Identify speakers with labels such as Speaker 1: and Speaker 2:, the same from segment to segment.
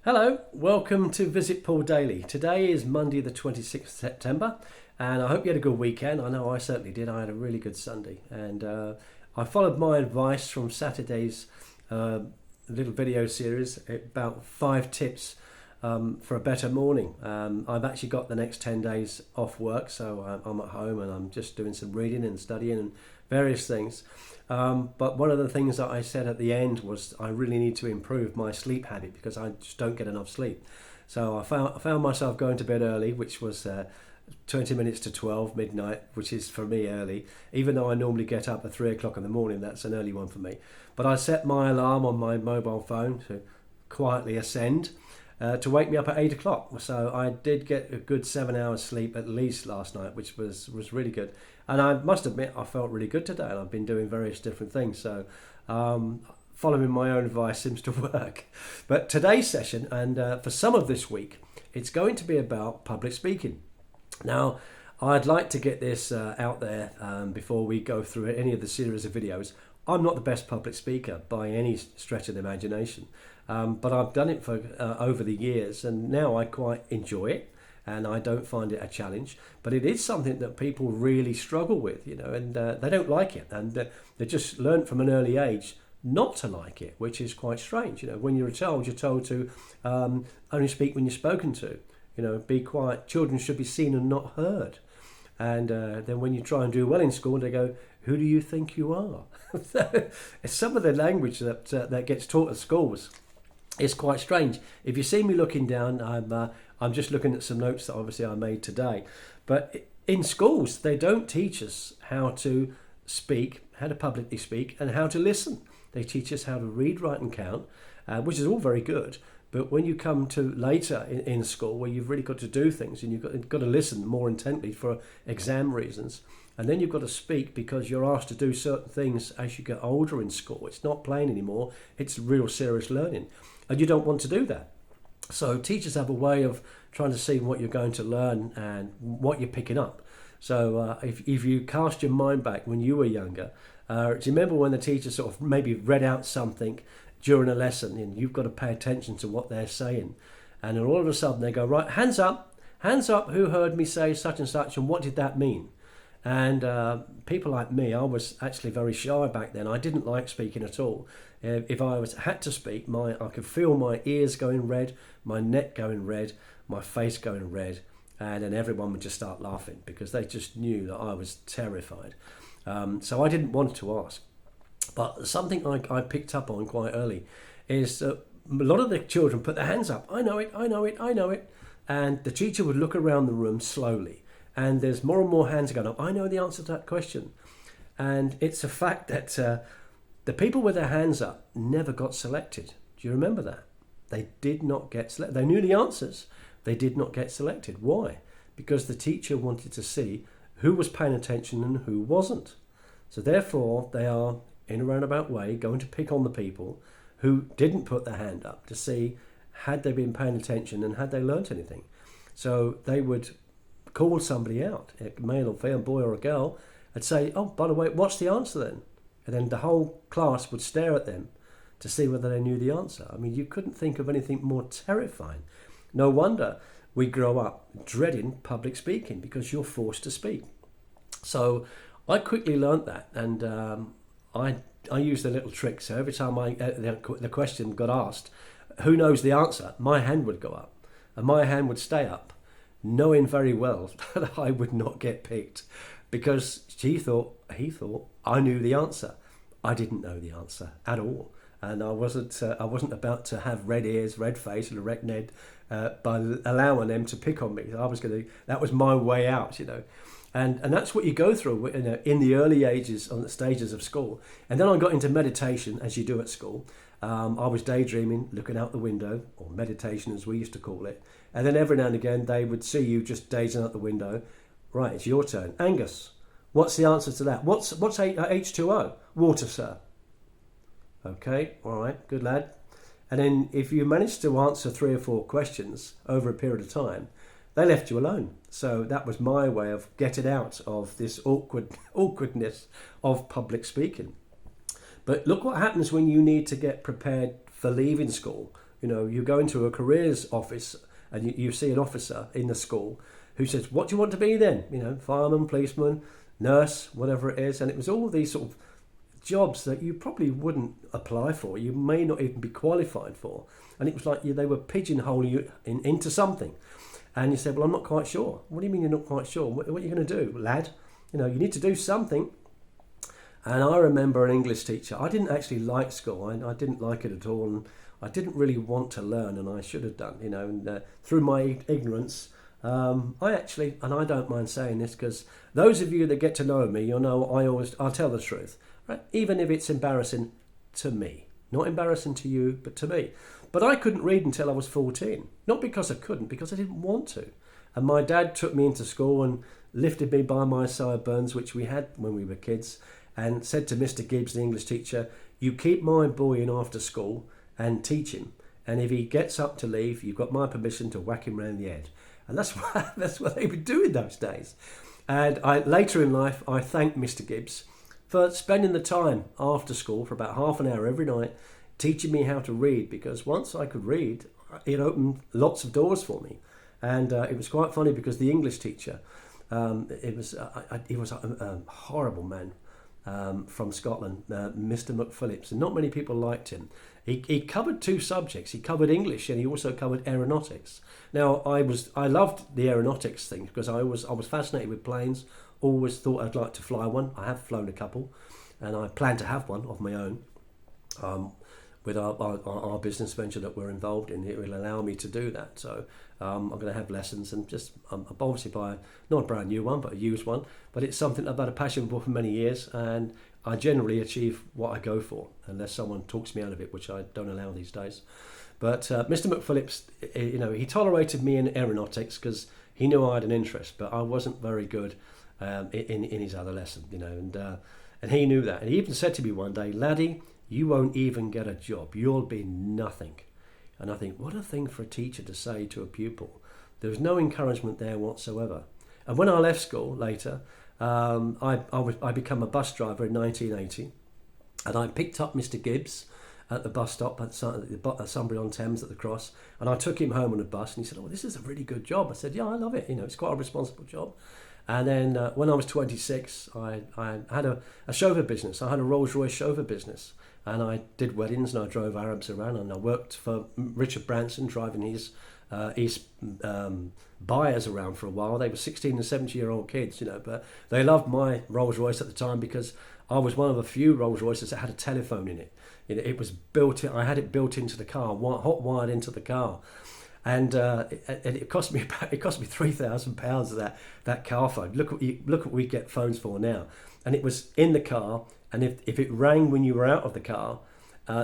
Speaker 1: Hello, welcome to Visit Paul Daily. Today is Monday the 26th of September and I hope you had a good weekend. I know I certainly did. I had a really good Sunday and I followed my advice from Saturday's little video series about 5 tips for a better morning. I've actually got the next 10 days off work, so I'm at home and I'm just doing some reading and studying and various things. But one of the things that I said at the end was I really need to improve my sleep habit because I just don't get enough sleep. So I found myself going to bed early, which was 20 minutes to 12 midnight, which is for me early. Even though I normally get up at 3 o'clock in the morning, that's an early one for me. But I set my alarm on my mobile phone to quietly ascend to wake me up at 8 o'clock. So I did get a good 7 hours sleep at least last night, which was really good. And I must admit, I felt really good today, and I've been doing various different things. So following my own advice seems to work. But today's session, and for some of this week, it's going to be about public speaking. Now, I'd like to get this out there before we go through any of the series of videos. I'm not the best public speaker by any stretch of the imagination, but I've done it for over the years, and now I quite enjoy it. And I don't find it a challenge, but it is something that people really struggle with, and they don't like it, and they just learn from an early age not to like it, which is quite strange. When you're a child, you're told to only speak when you're spoken to, be quiet. Children should be seen and not heard. And then when you try and do well in school, they go, "Who do you think you are?" Some of the language that gets taught at schools is quite strange. If you see me looking down, I'm just looking at some notes that obviously I made today. But in schools, they don't teach us how to speak, how to publicly speak, and how to listen. They teach us how to read, write, and count, which is all very good. But when you come to later in school, where you've really got to do things and you've got to listen more intently for exam reasons, and then you've got to speak because you're asked to do certain things as you get older in school. It's not playing anymore. It's real serious learning. And you don't want to do that. So teachers have a way of trying to see what you're going to learn and what you're picking up. So if you cast your mind back when you were younger, do you remember when the teacher sort of maybe read out something during a lesson and you've got to pay attention to what they're saying? And then all of a sudden they go, "Right, hands up, who heard me say such and such, and what did that mean?" And people like me, I was actually very shy back then. I didn't like speaking at all. If I had to speak, I could feel my ears going red, my neck going red, my face going red, and then everyone would just start laughing because they just knew that I was terrified. So I didn't want to ask. But something I picked up on quite early is that a lot of the children put their hands up. "I know it, I know it, I know it." And the teacher would look around the room slowly. And there's more and more hands going up. "I know the answer to that question." And it's a fact that the people with their hands up never got selected. Do you remember that? They did not get selected. They knew the answers. They did not get selected. Why? Because the teacher wanted to see who was paying attention and who wasn't. So therefore, they are, in a roundabout way, going to pick on the people who didn't put their hand up to see had they been paying attention and had they learnt anything. So they would call somebody out, a male or female, boy or a girl, and say, "Oh, by the way, what's the answer then?" And then the whole class would stare at them to see whether they knew the answer. I mean, you couldn't think of anything more terrifying. No wonder we grow up dreading public speaking because you're forced to speak. So I quickly learnt that, and I used a little trick. So every time the question got asked, "Who knows the answer?" my hand would go up, and my hand would stay up, knowing very well that I would not get picked because he thought I knew the answer. I didn't know the answer at all, and I wasn't about to have red ears, red face, and a red head by allowing them to pick on me. That was my way out, And that's what you go through in the early ages, on the stages of school. And then I got into meditation, as you do at school. I was daydreaming, looking out the window, or meditation as we used to call it. And then every now and again, they would see you just gazing out the window. "Right, it's your turn. Angus, what's the answer to that? What's H2O? Water, sir." "Okay, all right, good lad." And then if you managed to answer 3 or 4 questions over a period of time, they left you alone. So that was my way of getting out of this awkwardness of public speaking. But look what happens when you need to get prepared for leaving school. You go into a careers office and you see an officer in the school who says, what do you want to be then? Fireman, policeman, nurse, whatever it is. And it was all these sort of jobs that you probably wouldn't apply for. You may not even be qualified for. And it was like they were pigeonholing you into something. And you said, well, I'm not quite sure. What do you mean you're not quite sure? What are you going to do, lad? You need to do something. And I remember an English teacher. I didn't actually like school. I didn't like it at all. And I didn't really want to learn, and I should have done, And through my ignorance, I actually, and I don't mind saying this because those of you that get to know me, you'll know I'll tell the truth, right? Even if it's embarrassing to me. Not embarrassing to you, but to me. But I couldn't read until I was 14. Not because I couldn't, because I didn't want to. And my dad took me into school and lifted me by my sideburns, which we had when we were kids, and said to Mr. Gibbs, the English teacher, you keep my boy in after school and teach him. And if he gets up to leave, you've got my permission to whack him round the head. And that's what they would do in those days. And later in life, I thanked Mr. Gibbs for spending the time after school for about half an hour every night teaching me how to read, because once I could read, it opened lots of doors for me. And it was quite funny because the English teacher, he was a horrible man from Scotland, Mr. McPhillips, and not many people liked him. He covered two subjects. He covered English and he also covered aeronautics. Now I loved the aeronautics thing because I was fascinated with planes. Always thought I'd like to fly one. I have flown a couple, and I plan to have one of my own. With our business venture that we're involved in, it will allow me to do that. So I'm going to have lessons and just obviously buy not a brand new one, but a used one. But it's something I've had a passion for many years, and I generally achieve what I go for, unless someone talks me out of it, which I don't allow these days. But Mr. McPhillips, he tolerated me in aeronautics because he knew I had an interest, but I wasn't very good in his other lesson, and he knew that. And he even said to me one day, laddie, you won't even get a job. You'll be nothing. And I think, what a thing for a teacher to say to a pupil. There was no encouragement there whatsoever. And when I left school later, I became a bus driver in 1980. And I picked up Mr. Gibbs at the bus stop at Sunbury-on-Thames at the Cross. And I took him home on a bus. And he said, oh, this is a really good job. I said, yeah, I love it. It's quite a responsible job. And then when I was 26, I had a chauffeur business. I had a Rolls-Royce chauffeur business. And I did weddings and I drove Arabs around, and I worked for Richard Branson driving his buyers around for a while. They were 16 and 17-year-old kids, but they loved my Rolls-Royce at the time because I was one of a few Rolls-Royces that had a telephone in it. It was built in, I had it built into the car, hot wired into the car. And it cost me £3,000 of that car phone. Look what we get phones for now. And it was in the car. And if it rang when you were out of the car,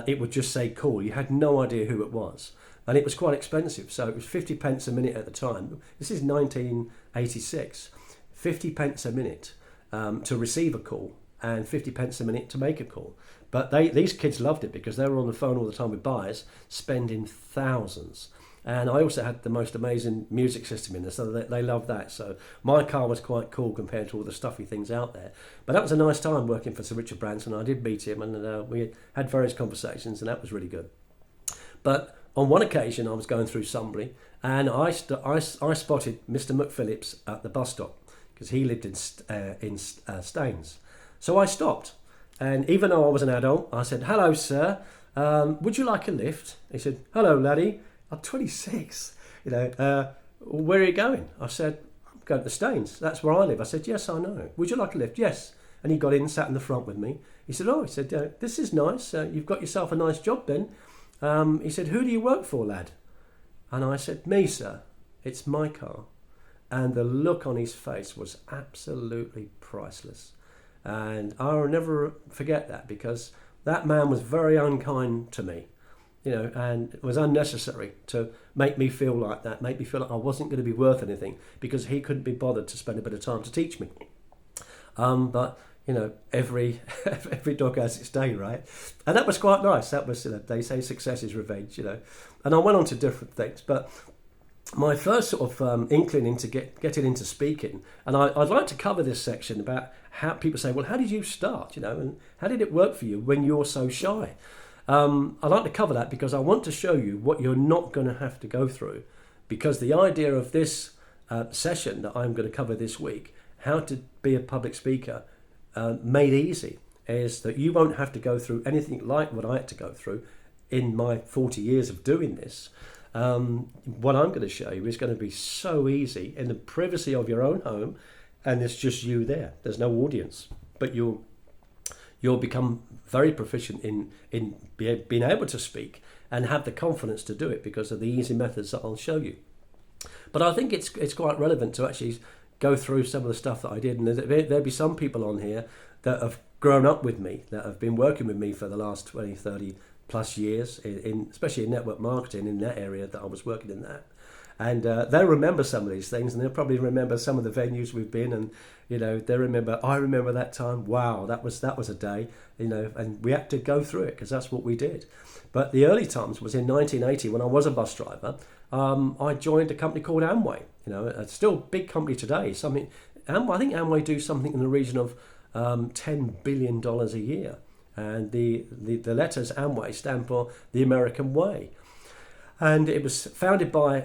Speaker 1: it would just say call. You had no idea who it was. And it was quite expensive. So it was 50 pence a minute at the time. This is 1986. 50 pence a minute to receive a call and 50 pence a minute to make a call. But these kids loved it because they were on the phone all the time with buyers, spending thousands. And I also had the most amazing music system in there, so they loved that. So my car was quite cool compared to all the stuffy things out there. But that was a nice time working for Sir Richard Branson. I did meet him, and we had various conversations, and that was really good. But on one occasion, I was going through Sunbury, and I spotted Mr. McPhillips at the bus stop because he lived in Staines. So I stopped, and even though I was an adult, I said, "Hello, sir. Would you like a lift?" He said, "Hello, laddie. I'm 26, where are you going?" I said, "I'm going to Staines. That's where I live." I said, "Yes, I know. Would you like a lift?" "Yes." And he got in, sat in the front with me. He said, "This is nice. You've got yourself a nice job then." He said, "Who do you work for, lad?" And I said, "Me, sir. It's my car." And the look on his face was absolutely priceless. And I'll never forget that because that man was very unkind to me. And it was unnecessary to make me feel like that, make me feel like I wasn't going to be worth anything because he couldn't be bothered to spend a bit of time to teach me. But every dog has its day, right? And that was quite nice. That was, they say success is revenge, And I went on to different things, but my first sort of inkling into getting into speaking, and I'd like to cover this section about how people say, well, how did you start, and how did it work for you when you're so shy? I like to cover that because I want to show you what you're not going to have to go through. Because the idea of this session that I'm going to cover this week, how to be a public speaker made easy, is that you won't have to go through anything like what I had to go through in my 40 years of doing this. What I'm going to show you is going to be so easy in the privacy of your own home, and it's just you there. There's no audience, but you'll become very proficient in being able to speak and have the confidence to do it because of the easy methods that I'll show you. But I think it's quite relevant to actually go through some of the stuff that I did, and there'll be some people on here that have grown up with me, that have been working with me for the last 20, 30 plus years, especially in network marketing, in that area that I was working in that. And they'll remember some of these things, and they'll probably remember some of the venues we've been, and I remember that time. Wow, that was a day, and we had to go through it because that's what we did. But the early times was in 1980 when I was a bus driver. I joined a company called Amway. It's still a big company today. I think Amway do something in the region of $10 billion a year, and the letters Amway stand for the American way. And it was founded by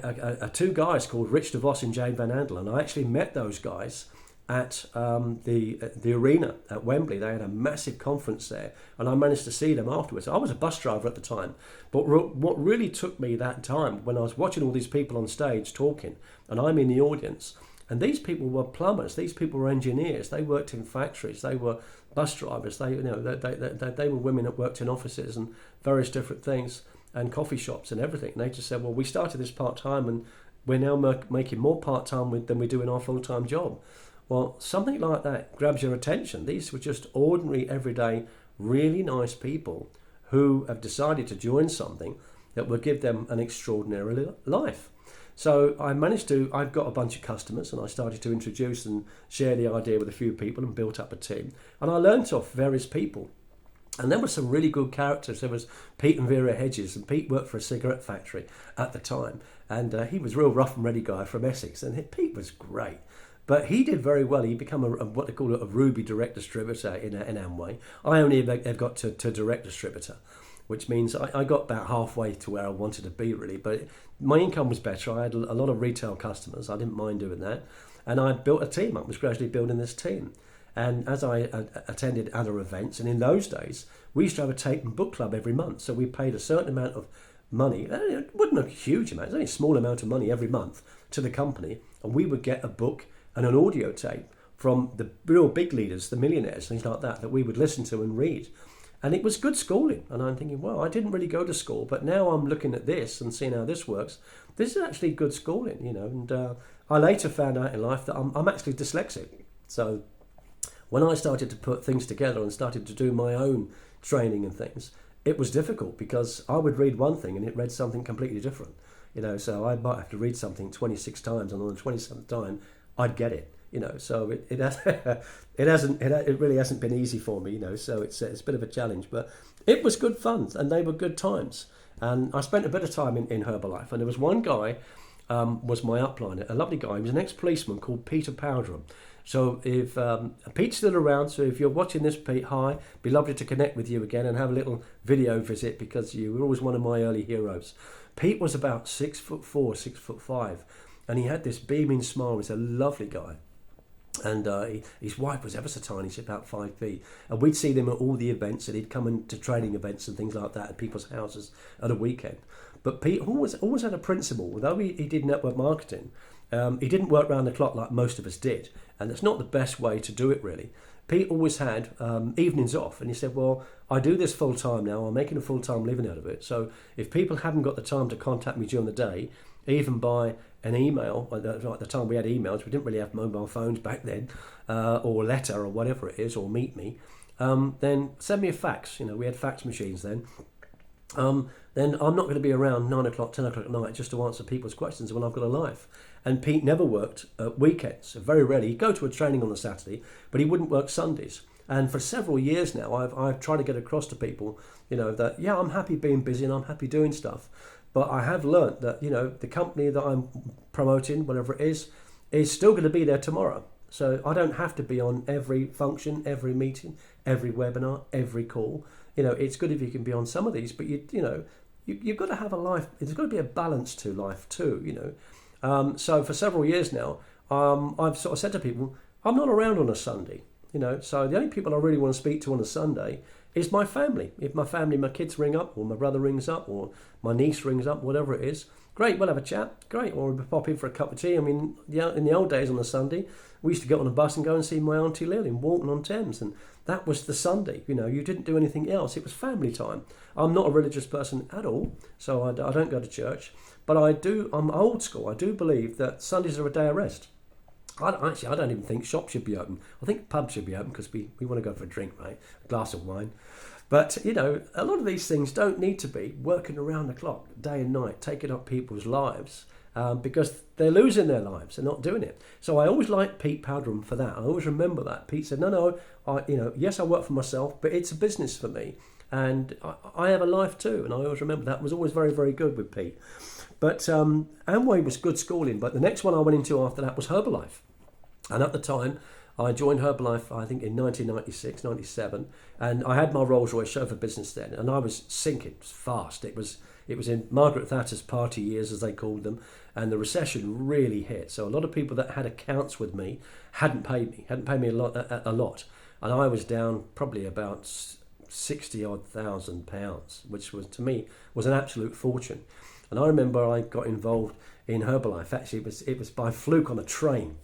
Speaker 1: two guys called Rich DeVos and Jane Van Andel, and I actually met those guys at the arena at Wembley. They had a massive conference there, and I managed to see them afterwards. I was a bus driver at the time, but what really took me that time, when I was watching all these people on stage talking, and I'm in the audience, and these people were plumbers, these people were engineers, they worked in factories, they were bus drivers, they were women that worked in offices and various different things, and coffee shops and everything. And they just said, well, we started this part-time and we're now making more part-time than we do in our full-time job. Well, something like that grabs your attention. These were just ordinary, everyday, really nice people who have decided to join something that will give them an extraordinary life. So I've got a bunch of customers, and I started to introduce and share the idea with a few people and built up a team. And I learned off various people. And there were some really good characters. There was Pete and Vera Hedges, and Pete worked for a cigarette factory at the time. And he was a real rough and ready guy from Essex, and Pete was great. But he did very well. He became what they call a Ruby direct distributor in Amway. I only have got to direct distributor, which means I got about halfway to where I wanted to be, really. But my income was better. I had a lot of retail customers. I didn't mind doing that. And I built a team. I was gradually building this team. And as I attended other events, and in those days, we used to have a tape and book club every month. So we paid a certain amount of money. It wasn't a huge amount. It was only a small amount of money every month to the company. And we would get a book and an audio tape from the real big leaders, the millionaires, things like that we would listen to and read. And it was good schooling. And I'm thinking, well, I didn't really go to school, but now I'm looking at this and seeing how this works. This is actually good schooling, And I later found out in life that I'm actually dyslexic. So when I started to put things together and started to do my own training and things, it was difficult because I would read one thing and it read something completely different. So I might have to read something 26 times, and on the 27th time, I'd get it. So it really hasn't been easy for me. So it's a bit of a challenge, but it was good fun, and they were good times. And I spent a bit of time in Herbalife, and there was one guy was my upline, a lovely guy. He was an ex-policeman called Peter Powderham. So if Pete's still around, so if you're watching this, Pete, hi, be lovely to connect with you again and have a little video visit, because you were always one of my early heroes. Pete was about 6'4", 6'5", and he had this beaming smile. He was a lovely guy. And his wife was ever so tiny, she's about 5 feet. And we'd see them at all the events, and he'd come into training events and things like that at people's houses at a weekend. But Pete always had a principle. Although he did network marketing, he didn't work round the clock like most of us did. And it's not the best way to do it, really. Pete always had evenings off, and he said, well, I do this full time now. I'm making a full-time living out of it. So if people haven't got the time to contact me during the day, even by an email, at the time we had emails, we didn't really have mobile phones back then, or a letter or whatever it is, or meet me, then send me a fax. We had fax machines then. Then I'm not going to be around 9 o'clock, 10 o'clock at night just to answer people's questions when I've got a life. And Pete never worked weekends. Very rarely. He'd go to a training on a Saturday, but he wouldn't work Sundays. And for several years now, I've tried to get across to people, that, yeah, I'm happy being busy and I'm happy doing stuff. But I have learnt that, the company that I'm promoting, whatever it is still going to be there tomorrow. So I don't have to be on every function, every meeting, every webinar, every call. it's good if you can be on some of these, but you've got to have a life. There's got to be a balance to life too. So for several years now, I've sort of said to people, I'm not around on a Sunday. So the only people I really want to speak to on a Sunday is my family. If my kids ring up, or my brother rings up, or my niece rings up, whatever it is, great, we'll have a chat. Great, or we'll pop in for a cup of tea. I mean, in the old days on a Sunday, we used to get on a bus and go and see my Auntie Lil in Walton-on-Thames, and that was the Sunday. You didn't do anything else. It was family time. I'm not a religious person at all, so I don't go to church, but I'm old school. I do believe that Sundays are a day of rest. I don't even think shops should be open. I think pubs should be open because we want to go for a drink, right? A glass of wine. But, a lot of these things don't need to be working around the clock, day and night, taking up people's lives because they're losing their lives. They're not doing it. So I always liked Pete Powderham for that. I always remember that. Pete said, no, yes, I work for myself, but it's a business for me. And I have a life too. And I always remember that was always very, very good with Pete. But Amway was good schooling. But the next one I went into after that was Herbalife. And at the time, I joined Herbalife, I think, in 1996, 97. And I had my Rolls-Royce chauffeur business then. And I was sinking fast. It was in Margaret Thatcher's party years, as they called them. And the recession really hit. So a lot of people that had accounts with me hadn't paid me a lot. And I was down probably about 60-odd thousand pounds, which was, to me, was an absolute fortune. And I remember I got involved in Herbalife. Actually, it was by fluke on a train.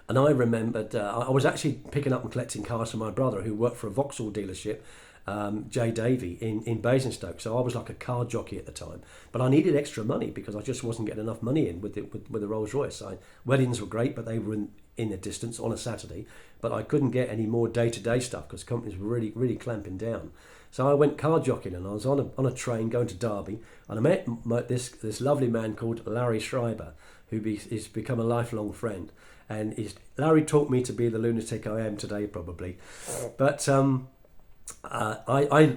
Speaker 1: And I remembered I was actually picking up and collecting cars from my brother, who worked for a Vauxhall dealership, J Davy, in Basingstoke. So I was like a car jockey at the time. But I needed extra money because I just wasn't getting enough money in with the Rolls Royce. Weddings were great, but they were in the distance on a Saturday. But I couldn't get any more day-to-day stuff because companies were really, really clamping down. So I went car jockeying, and I was on a train going to Derby, and I met this lovely man called Larry Schreiber, who is become a lifelong friend. And Larry taught me to be the lunatic I am today, probably. But I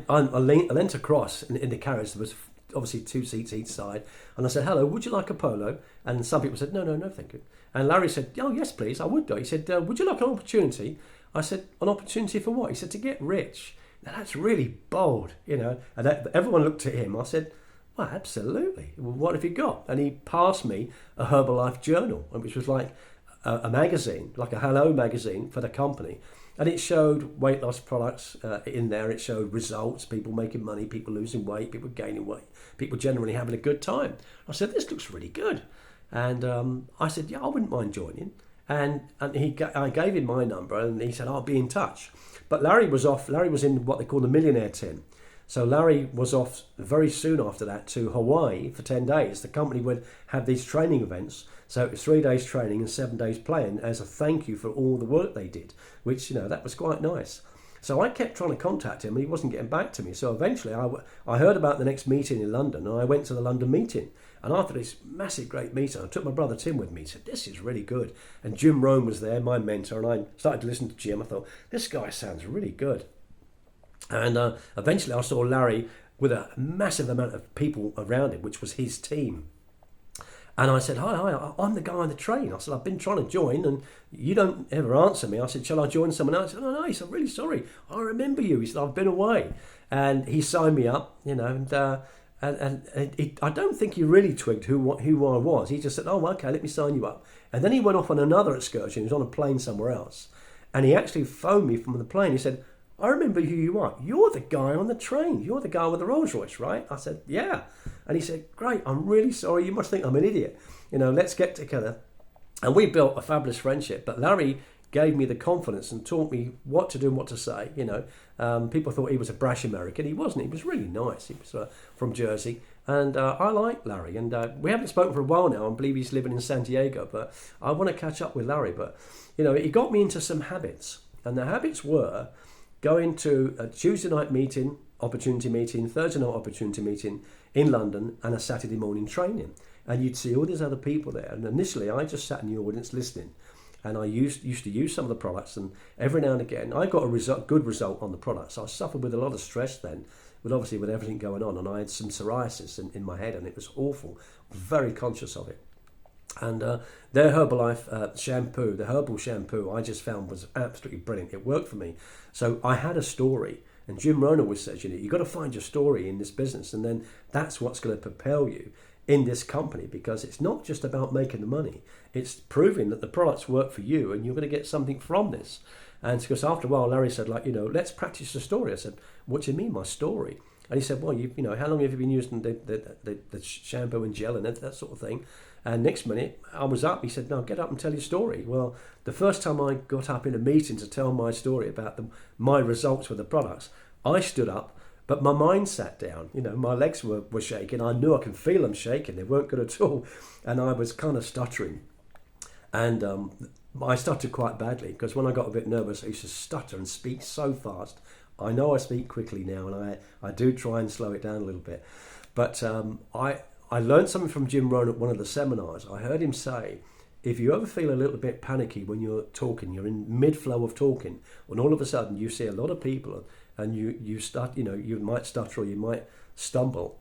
Speaker 1: leant across in the carriage. There was obviously 2 seats each side. And I said, hello, would you like a polo? And some people said, no, thank you. And Larry said, oh, yes, please, I would go. He said, would you like an opportunity? I said, an opportunity for what? He said, to get rich. Now, that's really bold, And everyone looked at him. I said, well, absolutely. Well, what have you got? And he passed me a Herbalife journal, which was like a magazine, like a Hello magazine for the company. And it showed weight loss products in there. It showed results, people making money, people losing weight, people gaining weight, people generally having a good time. I said, this looks really good. And I said, yeah, I wouldn't mind joining. And I gave him my number, and he said, I'll be in touch. But Larry was off. Larry was in what they call the Millionaire team. So Larry was off very soon after that to Hawaii for 10 days. The company would have these training events. So it was 3 days training and 7 days playing as a thank you for all the work they did, which, that was quite nice. So I kept trying to contact him and he wasn't getting back to me. So eventually I heard about the next meeting in London, and I went to the London meeting. And after this massive, great meeting, I took my brother Tim with me. He said, this is really good. And Jim Rohn was there, my mentor, and I started to listen to Jim. I thought, this guy sounds really good. And eventually I saw Larry with a massive amount of people around him, which was his team. And I said, hi, I'm the guy on the train. I said, I've been trying to join and you don't ever answer me. I said, shall I join someone else? He said, oh, no. He said, I'm really sorry. I remember you. He said, I've been away. And he signed me up, and I don't think he really twigged who I was. He just said, oh, okay, let me sign you up. And then he went off on another excursion. He was on a plane somewhere else. And he actually phoned me from the plane. He said, I remember who you are. You're the guy on the train. You're the guy with the Rolls Royce, right? I said, yeah. And he said, great, I'm really sorry. You must think I'm an idiot. Let's get together. And we built a fabulous friendship. But Larry gave me the confidence and taught me what to do and what to say. People thought he was a brash American. He wasn't. He was really nice. He was from Jersey. And I like Larry. And we haven't spoken for a while now. I believe he's living in San Diego. But I want to catch up with Larry. But, he got me into some habits. And the habits were going to a Tuesday night meeting, opportunity meeting, Thursday night opportunity meeting in London, and a Saturday morning training. And you'd see all these other people there. And initially, I just sat in the audience listening. And I used to use some of the products. And every now and again, I got a good result on the products. I suffered with a lot of stress then, with everything going on. And I had some psoriasis in my head, and it was awful. Very conscious of it. And their Herbalife shampoo, the herbal shampoo, I just found was absolutely brilliant. It worked for me. So I had a story. And Jim Rohn always says, you've got to find your story in this business, and then that's what's going to propel you in this company, because it's not just about making the money. It's proving that the products work for you and you're going to get something from this. And because after a while, Larry said, let's practice the story. I said, what do you mean, my story? And he said, well, how long have you been using the shampoo and gel and that sort of thing? And next minute, I was up. He said, no, get up and tell your story. Well, the first time I got up in a meeting to tell my story about my results with the products, I stood up, but my mind sat down. My legs were shaking. I knew I could feel them shaking. They weren't good at all. And I was kind of stuttering. And I stuttered quite badly, because when I got a bit nervous, I used to stutter and speak so fast. I know I speak quickly now, and I do try and slow it down a little bit. But I learned something from Jim Rohn at one of the seminars. I heard him say, if you ever feel a little bit panicky when you're talking, you're in mid-flow of talking, and all of a sudden you see a lot of people and you start, you might stutter or you might stumble.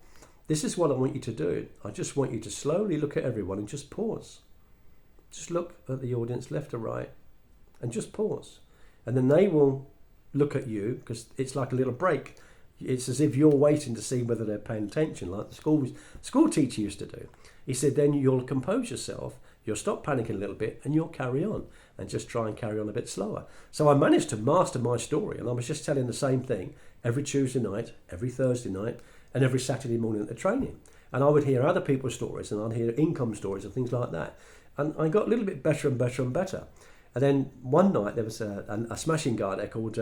Speaker 1: This is what I want you to do. I just want you to slowly look at everyone and just pause. Just look at the audience left to right and just pause. And then they will look at you, because it's like a little break. It's as if you're waiting to see whether they're paying attention, like the school teacher used to do. He said, then you'll compose yourself, you'll stop panicking a little bit, and you'll carry on, and just try and carry on a bit slower. So I managed to master my story, and I was just telling the same thing every Tuesday night, every Thursday night, and every Saturday morning at the training. And I would hear other people's stories, and I'd hear income stories and things like that. And I got a little bit better and better and better. And then one night there was a smashing guy there called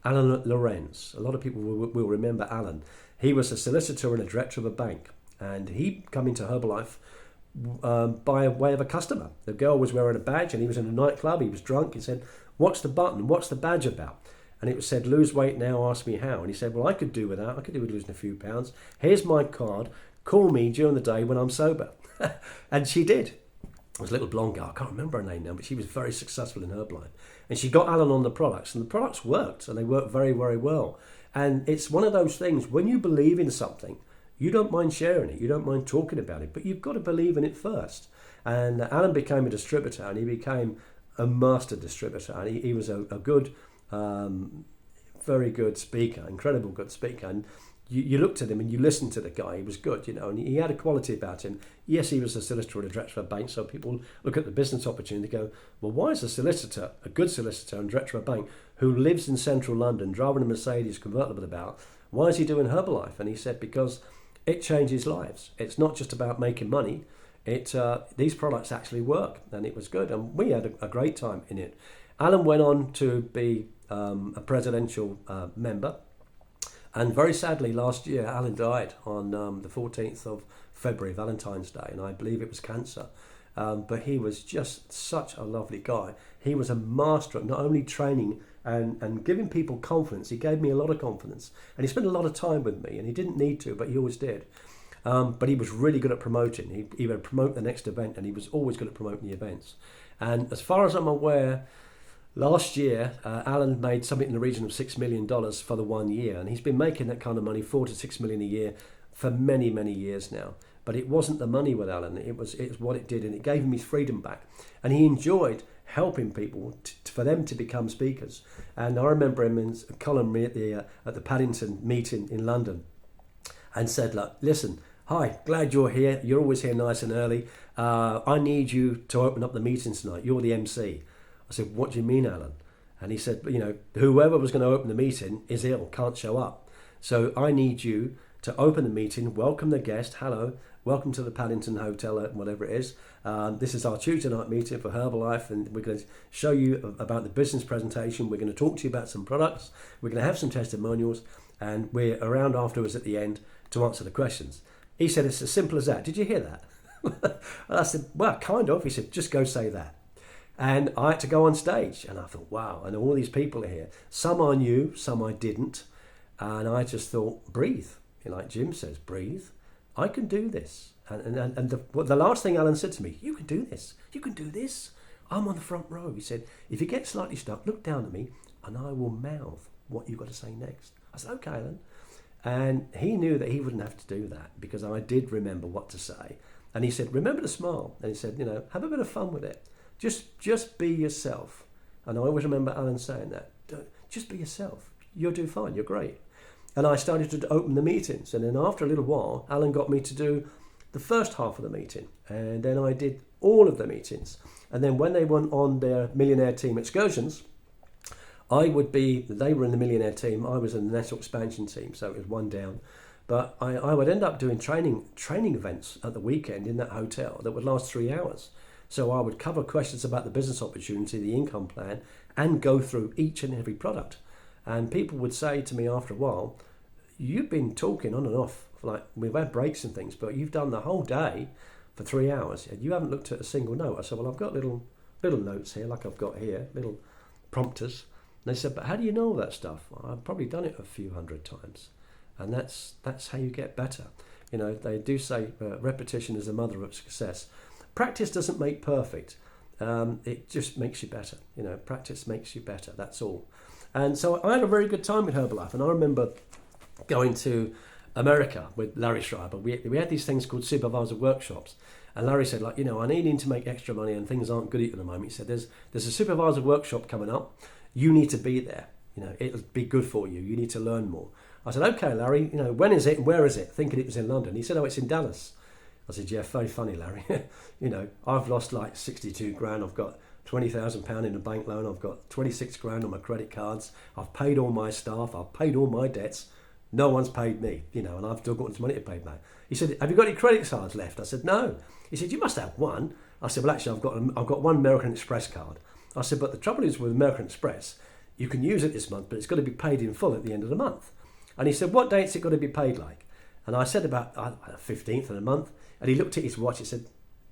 Speaker 1: Alan Lorenz. A lot of people will remember Alan. He was a solicitor and a director of a bank, and he come into Herbalife by way of a customer. The girl was wearing a badge, and he was in a nightclub. He was drunk. He said, "What's the button? What's the badge about?" And it was said, "Lose weight now, ask me how." And he said, "Well, I could do with that. I could do with losing a few pounds. Here's my card. Call me during the day when I'm sober." And she did. It was a little blonde girl. I can't remember her name now, but she was very successful in Herbalife. And she got Alan on the products, and the products worked, and they worked very, very well. And it's one of those things, when you believe in something, you don't mind sharing it, you don't mind talking about it, but you've got to believe in it first. And Alan became a distributor, and he became a master distributor, and he was a good, very good speaker, incredible good speaker. And you looked at him and you listened to the guy. He was good, and he had a quality about him. Yes, he was a solicitor and a director of a bank, so people look at the business opportunity and go, well, why is a solicitor, a good solicitor and director of a bank who lives in central London, driving a Mercedes convertible about, why is he doing Herbalife? And he said, because it changes lives. It's not just about making money. These products actually work, and it was good. And we had a great time in it. Alan went on to be a presidential member. And very sadly, last year, Alan died on the 14th of February, Valentine's Day, and I believe it was cancer. But he was just such a lovely guy. He was a master at not only training and giving people confidence. He gave me a lot of confidence. And he spent a lot of time with me, and he didn't need to, but he always did. But he was really good at promoting. He would promote the next event, and he was always good at promoting the events. And as far as I'm aware, last year, Alan made something in the region of $6 million for the 1 year, and he's been making that kind of money, $4 to $6 million a year, for many, many years now. But it wasn't the money with Alan; it was what it did, and it gave him his freedom back. And he enjoyed helping people for them to become speakers. And I remember him in Colin at the Paddington meeting in London, and said, "Look, listen, hi, glad you're here. You're always here nice and early. I need you to open up the meeting tonight. You're the MC." I said, "What do you mean, Alan?" And he said, whoever was going to open the meeting is ill, can't show up. So I need you to open the meeting, welcome the guest, hello, welcome to the Paddington Hotel, whatever it is. This is our Tuesday night meeting for Herbalife, and we're going to show you about the business presentation. We're going to talk to you about some products. We're going to have some testimonials, and we're around afterwards at the end to answer the questions. He said, it's as simple as that. Did you hear that? And I said, well, kind of. He said, just go say that. And I had to go on stage, and I thought, wow, and all these people are here. Some I knew, some I didn't. And I just thought, breathe. Like Jim says, breathe. I can do this. And the last thing Alan said to me, you can do this. You can do this. I'm on the front row. He said, if you get slightly stuck, look down at me, and I will mouth what you've got to say next. I said, okay, Alan. And he knew that he wouldn't have to do that, because I did remember what to say. And he said, remember to smile. And he said, have a bit of fun with it. Just be yourself. And I always remember Alan saying that. Just be yourself. you'll do fine, you're great. And I started to open the meetings. And then after a little while, Alan got me to do the first half of the meeting. And then I did all of the meetings. And then when they went on their Millionaire team excursions, they were in the Millionaire team, I was in the national expansion team, so it was one down. But I would end up doing training events at the weekend in that hotel that would last 3 hours. So I would cover questions about the business opportunity, the income plan, and go through each and every product. And people would say to me after a while, you've been talking on and off, like we've had breaks and things, but you've done the whole day for 3 hours and you haven't looked at a single note. I said, well, I've got little notes here, like I've got here, little prompters. And they said, but how do you know all that stuff? Well, I've probably done it a few hundred times. And that's how you get better. You know, they do say repetition is the mother of success. Practice doesn't make perfect. It just makes you better. You know, practice makes you better. That's all. And so I had a very good time with Herbalife. And I remember going to America with Larry Schreiber. We had these things called supervisor workshops. And Larry said, like, you know, I need to make extra money and things aren't good at the moment. He said, there's a supervisor workshop coming up. You need to be there. You know, it'll be good for you. You need to learn more. I said, okay, Larry, you know, when is it and where is it? Thinking it was in London. He said, oh, it's in Dallas. I said, yeah, very funny, Larry. You know, I've lost like 62 grand. I've got £20,000 in a bank loan. I've got 26 grand on my credit cards. I've paid all my staff. I've paid all my debts. No one's paid me, you know, and I've still got this money to pay back. He said, have you got any credit cards left? I said, no. He said, you must have one. I said, well, actually, I've got one American Express card. I said, but the trouble is with American Express, you can use it this month, but it's got to be paid in full at the end of the month. And he said, what date's it got to be paid like? And I said about 15th of the month. And he looked at his watch and said,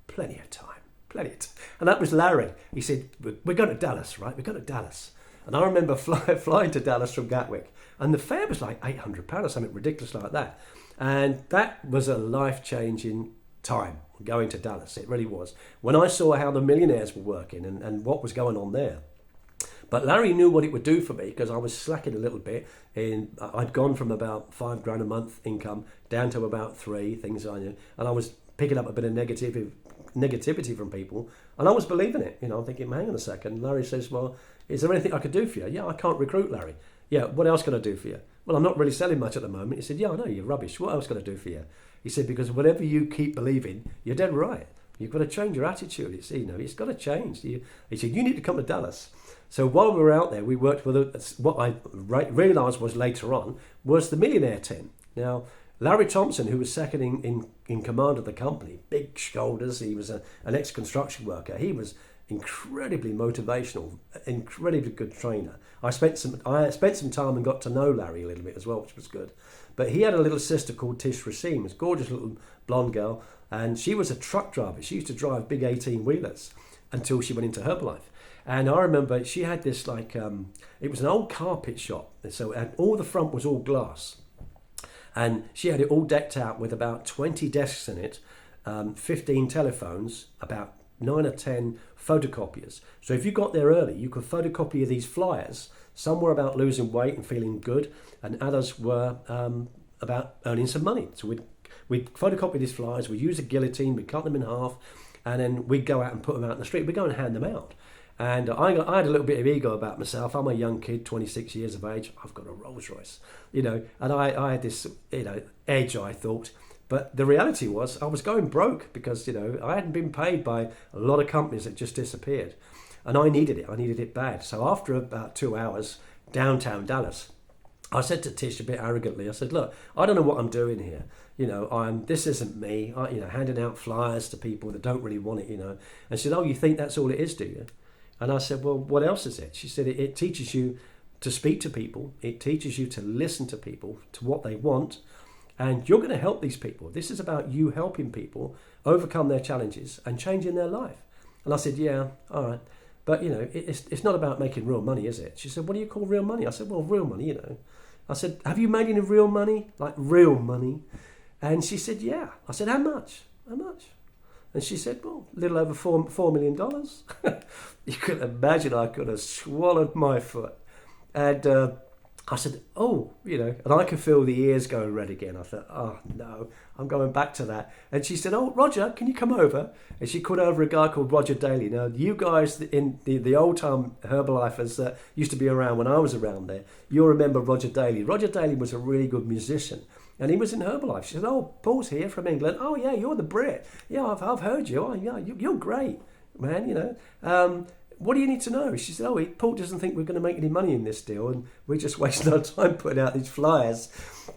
Speaker 1: plenty of time. And that was Larry. He said, we're going to Dallas, right? We're going to Dallas. And I remember flying to Dallas from Gatwick. And the fare was like £800 or something ridiculous like that. And that was a life-changing time, going to Dallas. It really was. When I saw how the millionaires were working and what was going on there. But Larry knew what it would do for me because I was slacking a little bit. I'd gone from about £5 grand a month income down to about 3, things I knew. And I was picking up a bit of negativity from people. And I was believing it. You know, I'm thinking, hang on a second. Larry says, well, is there anything I could do for you? Yeah, I can't recruit, Larry. Yeah, what else can I do for you? Well, I'm not really selling much at the moment. He said, yeah, I know, you're rubbish. What else can I do for you? He said, because whatever you keep believing, you're dead right. You've got to change your attitude. It's got to change. He said, you need to come to Dallas. So while we were out there, we worked with what I realised was later on was the Millionaire team. Now, Larry Thompson, who was second in command of the company, big shoulders, he was an ex-construction worker. He was incredibly motivational, incredibly good trainer. I spent some time and got to know Larry a little bit as well, which was good. But he had a little sister called Tish Racine, this gorgeous little blonde girl, and she was a truck driver. She used to drive big 18-wheelers until she went into Herbalife. And I remember she had this it was an old carpet shop, and all the front was all glass. And she had it all decked out with about 20 desks in it, 15 telephones, about 9 or 10 photocopiers. So if you got there early, you could photocopy these flyers. Some were about losing weight and feeling good, and others were about earning some money. So we'd photocopy these flyers, we'd use a guillotine, we'd cut them in half, and then we'd go out and put them out in the street. We'd go and hand them out. And I had a little bit of ego about myself. I'm a young kid, 26 years of age. I've got a Rolls Royce, and I had this, edge, I thought. But the reality was I was going broke because, I hadn't been paid by a lot of companies that just disappeared. And I needed it. I needed it bad. So after about 2 hours, downtown Dallas, I said to Tish a bit arrogantly, I said, look, I don't know what I'm doing here. This isn't me, handing out flyers to people that don't really want it, And she said, oh, you think that's all it is, do you? And I said, well, what else is it? She said, it teaches you to speak to people. It teaches you to listen to people, to what they want. And you're going to help these people. This is about you helping people overcome their challenges and changing their life. And I said, yeah, all right. But, it's not about making real money, is it? She said, what do you call real money? I said, well, real money, I said, have you made any real money? Like real money? And she said, yeah. I said, how much? How much? And she said, well, a little over $4 million. You could imagine I could have swallowed my foot. And I said, oh, and I could feel the ears going red again. I thought, oh, no, I'm going back to that. And she said, oh, Roger, can you come over? And she called over a guy called Roger Daly. Now, you guys in the old-time Herbalifers that used to be around when I was around there, you'll remember Roger Daly. Roger Daly was a really good musician, and he was in Herbalife. She said, oh, Paul's here from England. Oh, yeah, you're the Brit. Yeah, I've heard you. Oh, yeah, you're great, man, what do you need to know? She said, oh, Paul doesn't think we're going to make any money in this deal, and we're just wasting our time putting out these flyers.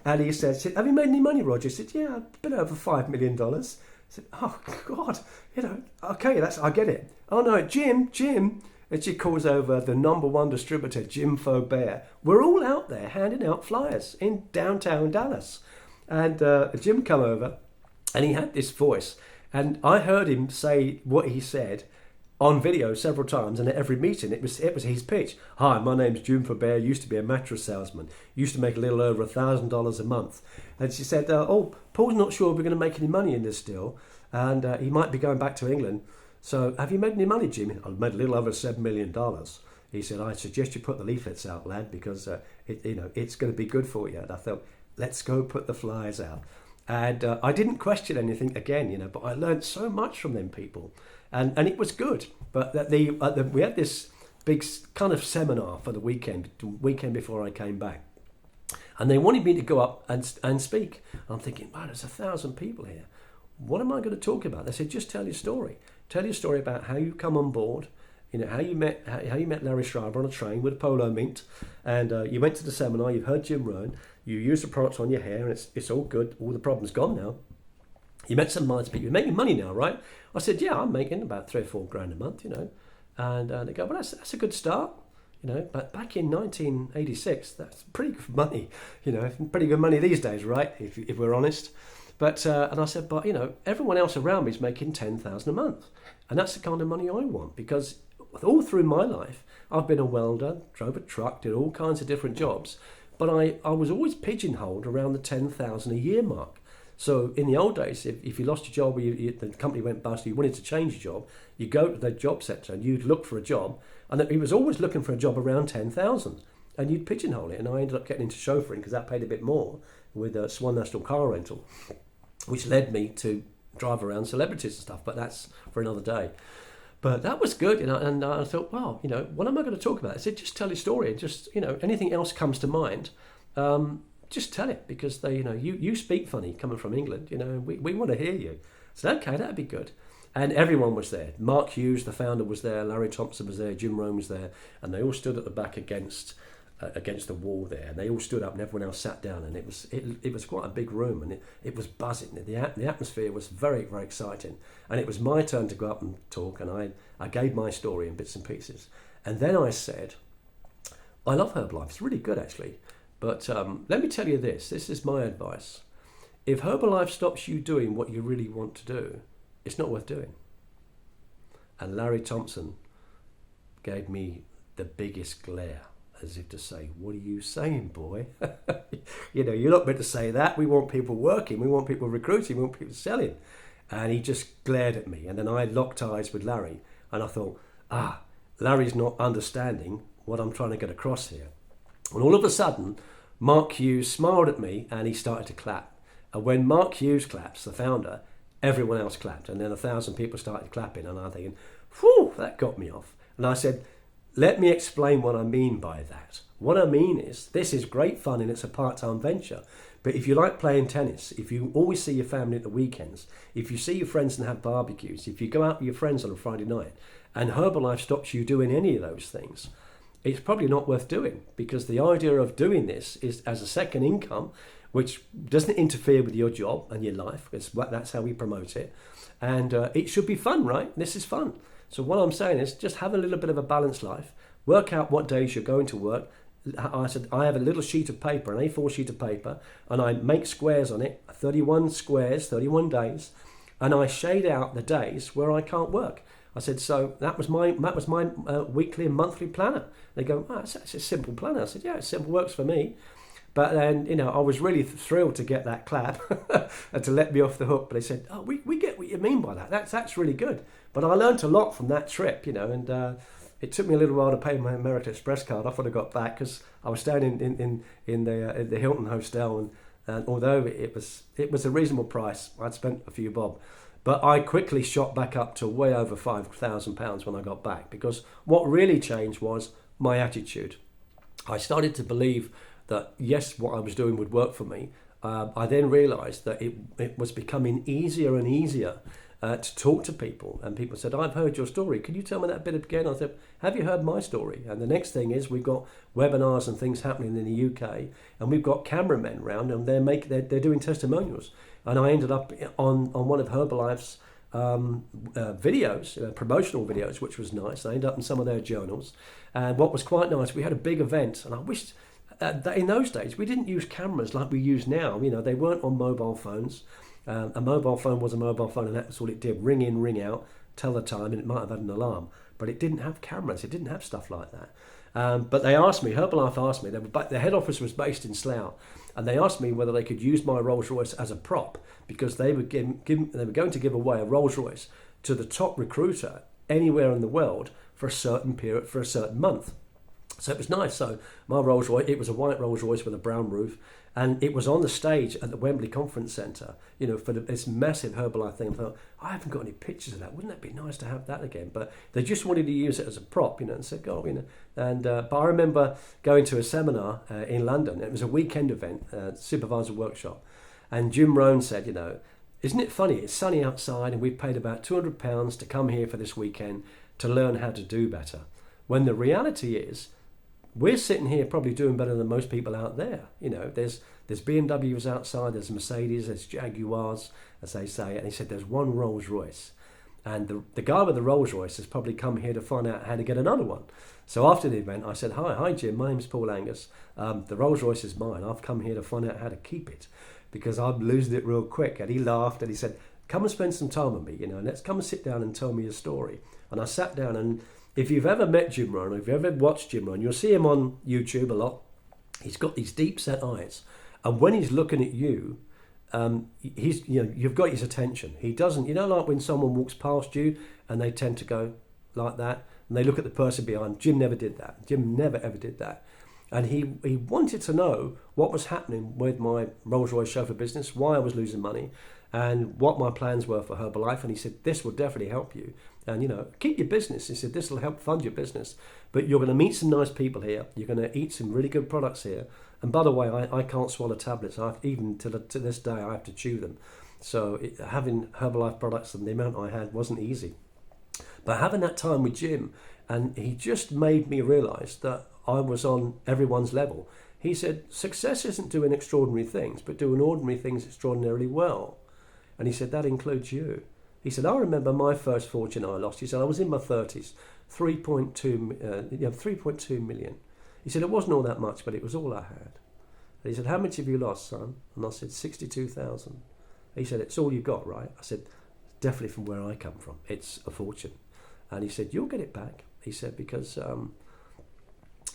Speaker 1: And he said, have you made any money, Roger? He said, yeah, a bit over $5 million. I said, oh, God, okay, I get it. Oh, no, Jim. And she calls over the number one distributor, Jim Faubert. We're all out there handing out flyers in downtown Dallas. And Jim come over, and he had this voice. And I heard him say what he said on video several times, and at every meeting it was his pitch. Hi, my name's Jim Faubert, used to be a mattress salesman, used to make a little over $1,000 a month. And she said, oh, Paul's not sure we're going to make any money in this deal, and he might be going back to England. So have you made any money, Jim? I've made a little over $7 million. He said, I suggest you put the leaflets out, lad, because it's going to be good for you. And I thought, let's go put the flyers out. And I didn't question anything again, but I learned so much from them people. And it was good. But we had this big kind of seminar for the weekend before I came back. And they wanted me to go up and speak. I'm thinking, wow, there's 1,000 people here. What am I going to talk about? They said, just tell your story. Tell your story about how you come on board, how you met Larry Schreiber on a train with a polo mint, and you went to the seminar, you've heard Jim Rohn, you used the products on your hair, and it's all good, all the problems gone now. You met some minds, but you're making money now, right? I said, yeah, I'm making about $3 or $4 grand a month, And they go, well, that's a good start, But back in 1986, that's pretty good money, pretty good money these days, right? If we're honest. But and I said, but everyone else around me is making $10,000 a month, and that's the kind of money I want, because all through my life, I've been a welder, drove a truck, did all kinds of different jobs, but I was always pigeonholed around the $10,000 a year mark. So in the old days, if you lost your job or the company went bust, you wanted to change your job, you go to the job centre and you'd look for a job, and he was always looking for a job around 10,000, and you'd pigeonhole it. And I ended up getting into chauffeuring because that paid a bit more with Swan National Car Rental, which led me to drive around celebrities and stuff. But that's for another day. But that was good, and I thought, well, what am I going to talk about? I said, just tell your story, and just anything else comes to mind. Just tell it, because they, you speak funny coming from England, we want to hear you. So okay, that'd be good. And everyone was there. Mark Hughes, the founder, was there. Larry Thompson was there. Jim Rohn was there, and they all stood at the back against the wall there. And they all stood up, and everyone else sat down. And it was quite a big room, and it was buzzing. The atmosphere was very, very exciting. And it was my turn to go up and talk, and I gave my story in bits and pieces. And then I said, I love Herbalife. It's really good, actually. But let me tell you this is my advice. If Herbalife stops you doing what you really want to do, it's not worth doing. And Larry Thompson gave me the biggest glare, as if to say, what are you saying, boy? You're not meant to say that. We want people working. We want people recruiting. We want people selling. And he just glared at me. And then I locked eyes with Larry. And I thought, Larry's not understanding what I'm trying to get across here. And all of a sudden, Mark Hughes smiled at me and he started to clap. And when Mark Hughes claps, the founder, everyone else clapped. And then 1,000 people started clapping. And I'm thinking, whew, that got me off. And I said, let me explain what I mean by that. What I mean is, this is great fun and it's a part-time venture. But if you like playing tennis, if you always see your family at the weekends, if you see your friends and have barbecues, if you go out with your friends on a Friday night, and Herbalife stops you doing any of those things, it's probably not worth doing, because the idea of doing this is as a second income, which doesn't interfere with your job and your life, because that's how we promote it. And it should be fun, right? This is fun. So what I'm saying is, just have a little bit of a balanced life, work out what days you're going to work. I said, I have a little sheet of paper, an A4 sheet of paper, and I make squares on it, 31 squares, 31 days, and I shade out the days where I can't work. I said, so that was my weekly and monthly planner. They go, that's a simple planner. I said, yeah, it simple, works for me. But then, I was really thrilled to get that clap and to let me off the hook. But they said, we get what you mean by that. That's really good. But I learned a lot from that trip, and It took me a little while to pay my American Express card off when I got back, because I was staying in the Hilton Hostel, and although it was a reasonable price, I'd spent a few bob. But I quickly shot back up to way over £5,000 when I got back, because what really changed was my attitude. I started to believe that, yes, what I was doing would work for me. I then realised that it was becoming easier and easier to talk to people. And people said, I've heard your story. Can you tell me that bit again? I said, have you heard my story? And the next thing is, we've got webinars and things happening in the UK, and we've got cameramen around, and they're doing testimonials. And I ended up on one of Herbalife's videos, promotional videos, which was nice. I ended up in some of their journals. And what was quite nice, we had a big event, and I wished that in those days we didn't use cameras like we use now. You know, they weren't on mobile phones. A mobile phone was a mobile phone, and that's all it did: ring in, ring out, tell the time, and it might have had an alarm. But it didn't have cameras. It didn't have stuff like that. But they asked me, Herbalife asked me, the head office was based in Slough, and they asked me whether they could use my Rolls Royce as a prop, because they were going to give away a Rolls Royce to the top recruiter anywhere in the world for a certain period, for a certain month. So it was nice. So my Rolls Royce, it was a white Rolls Royce with a brown roof, and it was on the stage at the Wembley Conference Centre, you know, for this massive Herbalife thing. I thought, I haven't got any pictures of that. Wouldn't that be nice to have that again? But they just wanted to use it as a prop, you know, and said, go, you know. And but I remember going to a seminar in London. It was a weekend event, supervisor workshop, and Jim Rohn said, you know, isn't it funny? It's sunny outside, and we've paid about £200 to come here for this weekend to learn how to do better. When the reality is, we're sitting here probably doing better than most people out there. You know, there's BMWs outside, there's Mercedes, there's Jaguars, as they say. And he said there's one Rolls Royce. And the guy with the Rolls Royce has probably come here to find out how to get another one. So after the event, I said, hi Jim, my name's Paul Angus. The Rolls Royce is mine. I've come here to find out how to keep it, because I'm losing it real quick. And he laughed and he said, come and spend some time with me, you know, and let's come and sit down and tell me your story. And I sat down, and if you've ever met Jim Rohn, or if you've ever watched Jim Rohn, you'll see him on YouTube a lot. He's got these deep set eyes, and when he's looking at you, he's, you know, you've got his attention. He doesn't, you know, like when someone walks past you and they tend to go like that, and they look at the person behind. Jim never did that. Jim never ever did that. And he wanted to know what was happening with my Rolls-Royce chauffeur business, why I was losing money, and what my plans were for Herbalife. And he said, this will definitely help you. And, you know, keep your business. He said, this will help fund your business. But you're going to meet some nice people here. You're going to eat some really good products here. And by the way, I can't swallow tablets. Even to this day, I have to chew them. So having Herbalife products and the amount I had wasn't easy. But having that time with Jim, and he just made me realise that I was on everyone's level. He said, success isn't doing extraordinary things, but doing ordinary things extraordinarily well. And he said, that includes you. He said, I remember my first fortune I lost. He said, I was in my 30s, 3.2 million. He said, it wasn't all that much, but it was all I had. And he said, how much have you lost, son? And I said, 62,000. He said, it's all you got, right? I said, definitely from where I come from. It's a fortune. And he said, you'll get it back. He said, because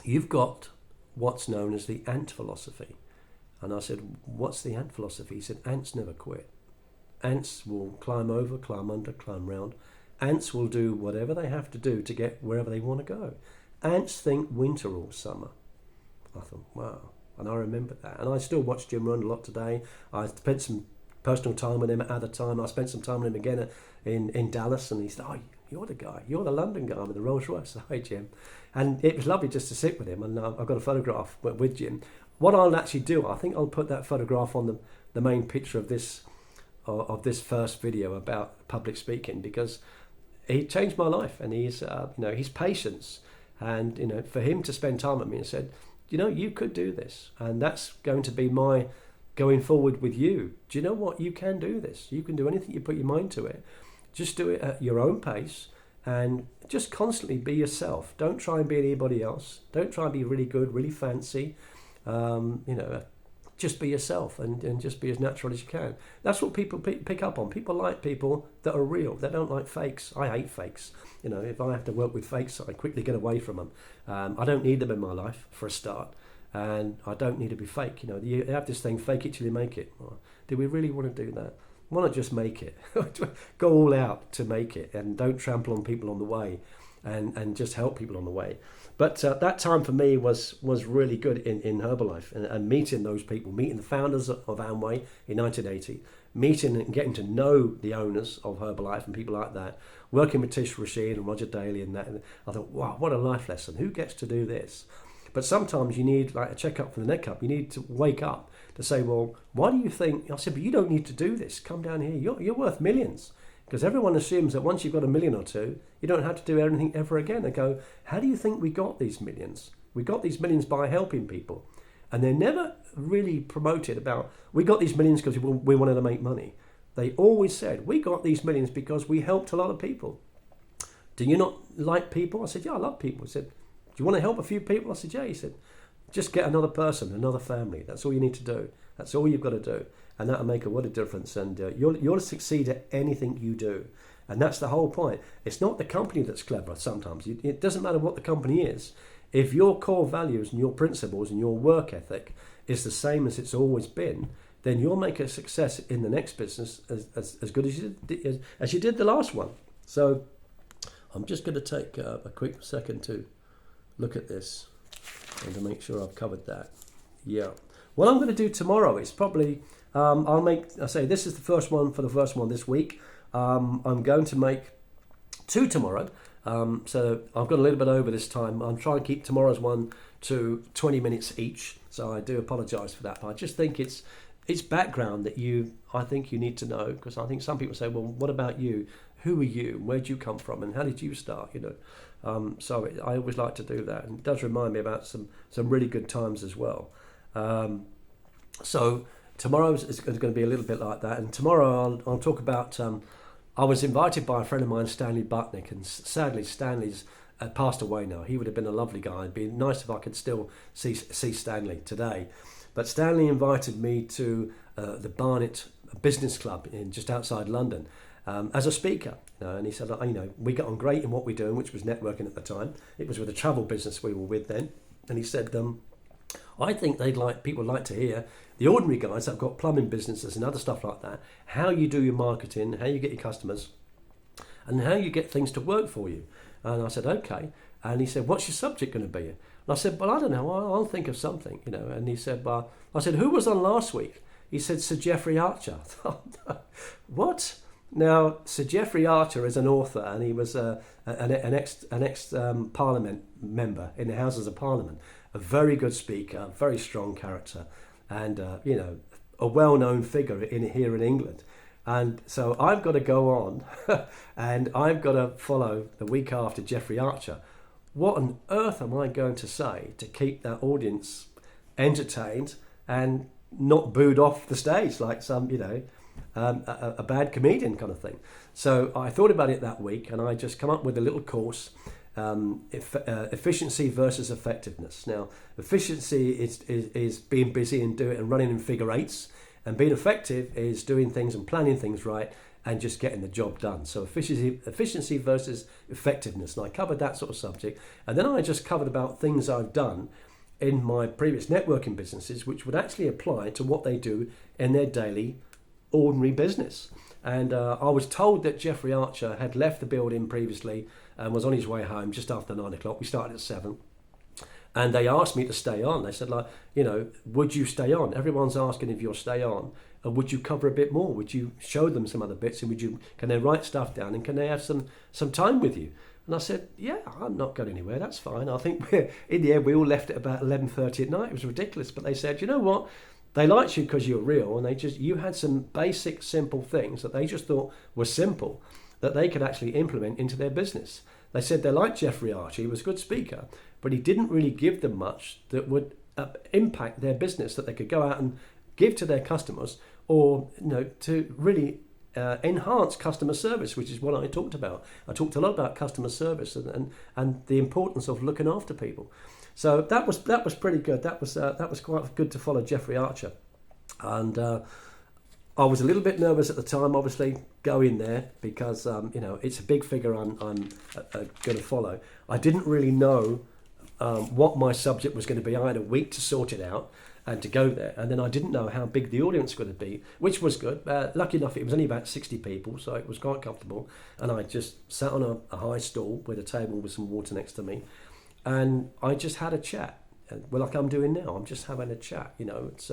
Speaker 1: you've got what's known as the ant philosophy. And I said, what's the ant philosophy? He said, ants never quit. Ants will climb over, climb under, climb round. Ants will do whatever they have to do to get wherever they want to go. Ants think winter or summer. I thought, wow. And I remembered that. And I still watch Jim Rohn a lot today. I spent some personal time with him at the time. I spent some time with him again in Dallas. And he said, oh, you're the guy. You're the London guy with the Rolls Royce. Hi, Jim. And it was lovely just to sit with him. And I've got a photograph with Jim. What I'll actually do, I think I'll put that photograph on the main picture of this first video about public speaking, because he changed my life. And he's his patience, and, you know, for him to spend time with me and said, you know, you could do this, and that's going to be my going forward with you. Do you know what? You can do this. You can do anything you put your mind to it. Just do it at your own pace, and just constantly be yourself. Don't try and be anybody else. Don't try and be really good, really fancy. Just be yourself, and just be as natural as you can. That's what people pick up on. People like people that are real. They don't like fakes. I hate fakes. You know, if I have to work with fakes, I quickly get away from them. I don't need them in my life, for a start. And I don't need to be fake. You know, you have this thing, fake it till you make it. Well, do we really want to do that? Why not just make it? Go all out to make it, and don't trample on people on the way. and just help people on the way. But that time for me was really good in Herbalife, and meeting those people, meeting the founders of Amway in 1980, meeting and getting to know the owners of Herbalife and people like that, working with Tish Rashid and Roger Daly and that. And I thought, wow, what a life lesson. Who gets to do this? But sometimes you need like a check-up from the neck up. You need to wake up to say, well, why do you think? I said, but you don't need to do this. Come down here. You're worth millions. Because everyone assumes that once you've got $1 million or two, you don't have to do anything ever again. They go, how do you think we got these millions? We got these millions by helping people. And they're never really promoted about, we got these millions because we wanted to make money. They always said, we got these millions because we helped a lot of people. Do you not like people? I said, yeah, I love people. He said, do you want to help a few people? I said, yeah. He said, just get another person, another family. That's all you need to do. That's all you've got to do. And that'll make a what a difference. And you'll succeed at anything you do. And that's the whole point. It's not the company that's clever sometimes. It doesn't matter what the company is. If your core values and your principles and your work ethic is the same as it's always been, then you'll make a success in the next business as good as you did the last one. So I'm just going to take a quick second to look at this and to make sure I've covered that. Yeah. What I'm going to do tomorrow is probably, this is the first one for the first one this week. I'm going to make 2 tomorrow. So I've got a little bit over this time. I'm trying to keep tomorrow's one to 20 minutes each. So I do apologise for that. But I just think it's background that I think you need to know, because I think some people say, well, what about you? Who are you? Where'd you come from? And how did you start? So I always like to do that. And it does remind me about some really good times as well. So tomorrow is going to be a little bit like that. And tomorrow I'll talk about, I was invited by a friend of mine, Stanley Butnick, and sadly Stanley's passed away now. He would have been a lovely guy. It'd be nice if I could still see Stanley today. But Stanley invited me to the Barnet Business Club in just outside London as a speaker. And he said, we got on great in what we're doing, which was networking at the time. It was with a travel business we were with then. And he said, I think people like to hear the ordinary guys that have got plumbing businesses and other stuff like that, how you do your marketing, how you get your customers, and how you get things to work for you. And I said, okay. And he said, what's your subject going to be? And I said, well, I don't know. I'll think of something, And he said, I said, who was on last week? He said, Sir Geoffrey Archer. What? Now, Sir Geoffrey Archer is an author, and he was an ex Parliament member in the Houses of Parliament. A very good speaker, very strong character, and a well-known figure here in England. And so I've got to go on and I've got to follow the week after Geoffrey Archer. What on earth am I going to say to keep that audience entertained and not booed off the stage like some, a bad comedian kind of thing? So I thought about it that week, and I just come up with a little course, efficiency versus effectiveness. Now, efficiency is being busy and do it and running in figure eights, and being effective is doing things and planning things right and just getting the job done. So efficiency versus effectiveness. And I covered that sort of subject. And then I just covered about things I've done in my previous networking businesses, which would actually apply to what they do in their daily, ordinary business. And I was told that Geoffrey Archer had left the building previously and was on his way home just after 9 o'clock. We started at 7. And they asked me to stay on. They said, would you stay on? Everyone's asking if you'll stay on. And would you cover a bit more? Would you show them some other bits? And can they write stuff down? And can they have some time with you? And I said, yeah, I'm not going anywhere. That's fine. I think in the end, we all left at about 11:30 at night. It was ridiculous. But they said, you know what? They liked you because you're real. And you had some basic, simple things that they just thought were simple that they could actually implement into their business. They said they liked Geoffrey Archer. He was a good speaker, but he didn't really give them much that would impact their business, that they could go out and give to their customers, or to really enhance customer service, which is what I talked about. I talked a lot about customer service and the importance of looking after people. So that was pretty good. That was quite good to follow Geoffrey Archer, and I was a little bit nervous at the time, obviously, going there because it's a big figure I'm going to follow. I didn't really know what my subject was going to be. I had a week to sort it out, and to go there. And then I didn't know how big the audience was going to be, which was good. Lucky enough, it was only about 60 people, so it was quite comfortable. And I just sat on a high stool with a table with some water next to me, and I just had a chat. Well, like I'm doing now, I'm just having a chat. You know, it's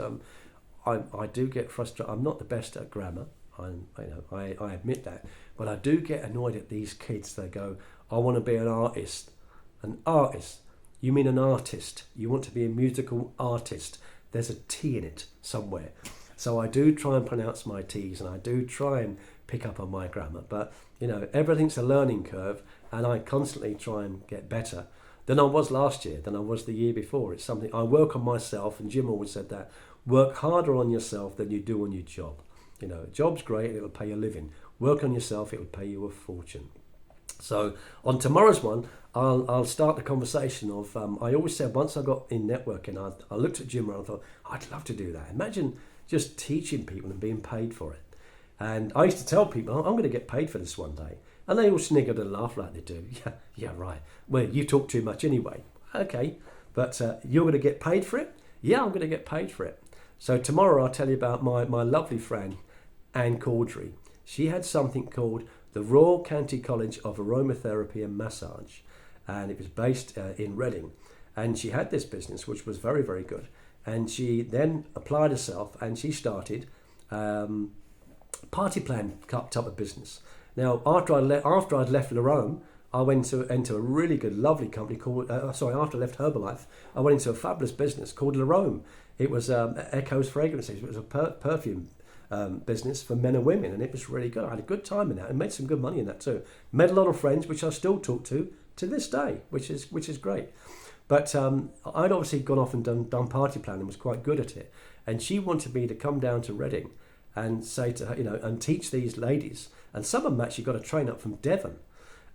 Speaker 1: I do get frustrated. I'm not the best at grammar. I admit that, but I do get annoyed at these kids. They go, "I want to be an artist." An artist? You mean an artist? You want to be a musical artist? There's a T in it somewhere. So I do try and pronounce my T's, and I do try and pick up on my grammar. But you know, everything's a learning curve, and I constantly try and get better than I was last year, than I was the year before. It's something I work on myself, and Jim always said that. Work harder on yourself than you do on your job. You know, a job's great, it'll pay you a living. Work on yourself, it'll pay you a fortune. So on tomorrow's one, I'll start the conversation of, I always said once I got in networking, I looked at Jim and I thought, I'd love to do that. Imagine just teaching people and being paid for it. And I used to tell people, I'm going to get paid for this one day. And they all sniggered and laughed like they do. Yeah, right. Well, you talk too much anyway. Okay, but you're going to get paid for it? Yeah, I'm going to get paid for it. So tomorrow I'll tell you about my lovely friend, Anne Caudry. She had something called the Royal County College of Aromatherapy and Massage, and it was based in Reading. And she had this business, which was very, very good. And she then applied herself, and she started party plan type of business. Now, after I'd left Larome, I went into a really good, lovely company called, after I left Herbalife, I went into a fabulous business called Larome. It was Echoes Fragrances. It was a perfume business for men and women, and it was really good. I had a good time in that and made some good money in that too. Met a lot of friends, which I still talk to this day, which is great. But I'd obviously gone off and done party planning and was quite good at it. And she wanted me to come down to Reading and say to her, you know, and teach these ladies. And some of them actually got a train up from Devon.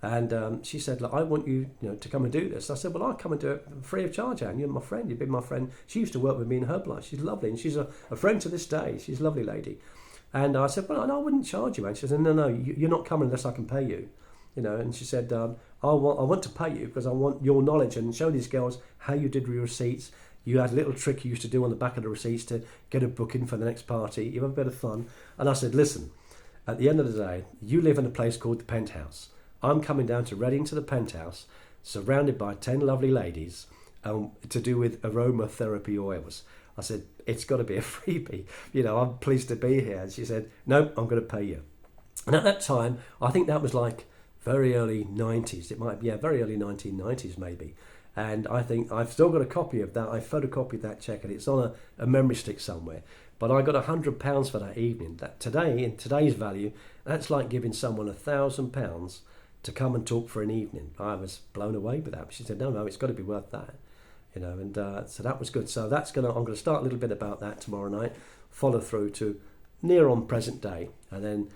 Speaker 1: And she said, look, I want you, to come and do this. I said, well, I'll come and do it free of charge, Anne. You're my friend. You've been my friend. She used to work with me in Herbalife. She's lovely. And she's a friend to this day. She's a lovely lady. And I said, well, I wouldn't charge you, Anne. She said, no, you're not coming unless I can pay you. And she said, I want to pay you because I want your knowledge and show these girls how you did your receipts. You had a little trick you used to do on the back of the receipts to get a booking for the next party. You have a bit of fun. And I said, listen, at the end of the day, you live in a place called the Penthouse. I'm coming down to Reading to the Penthouse, surrounded by 10 lovely ladies to do with aromatherapy oils. I said, it's got to be a freebie. I'm pleased to be here. And she said, no, I'm going to pay you. And at that time, I think that was like very early 90s. It might be, very early 1990s maybe. And I think I've still got a copy of that. I photocopied that check and it's on a memory stick somewhere. But I got £100 for that evening. That today, in today's value, that's like giving someone £1,000 to come and talk for an evening. I was blown away with that. She said, no, it's got to be worth that. And so that was good. So I'm going to start a little bit about that tomorrow night, follow through to near on present day, and then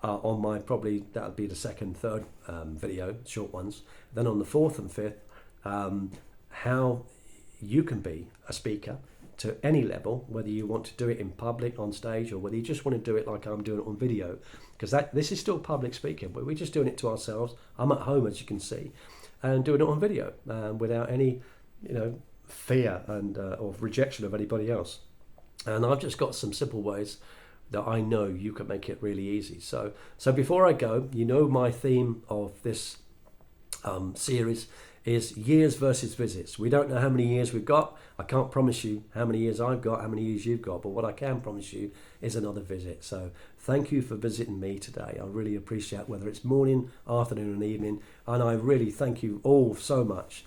Speaker 1: on my, probably that'll be the second, third video, short ones. Then on the fourth and fifth, how you can be a speaker to any level, whether you want to do it in public, on stage, or whether you just want to do it like I'm doing it on video, because this is still public speaking, but we're just doing it to ourselves. I'm at home, as you can see, and doing it on video without any, fear and or rejection of anybody else. And I've just got some simple ways that I know you can make it really easy. So before I go, my theme of this series is years versus visits. We don't know how many years we've got. I can't promise you how many years I've got, how many years you've got, but what I can promise you is another visit. So thank you for visiting me today. I really appreciate, whether it's morning, afternoon and evening, and I really thank you all so much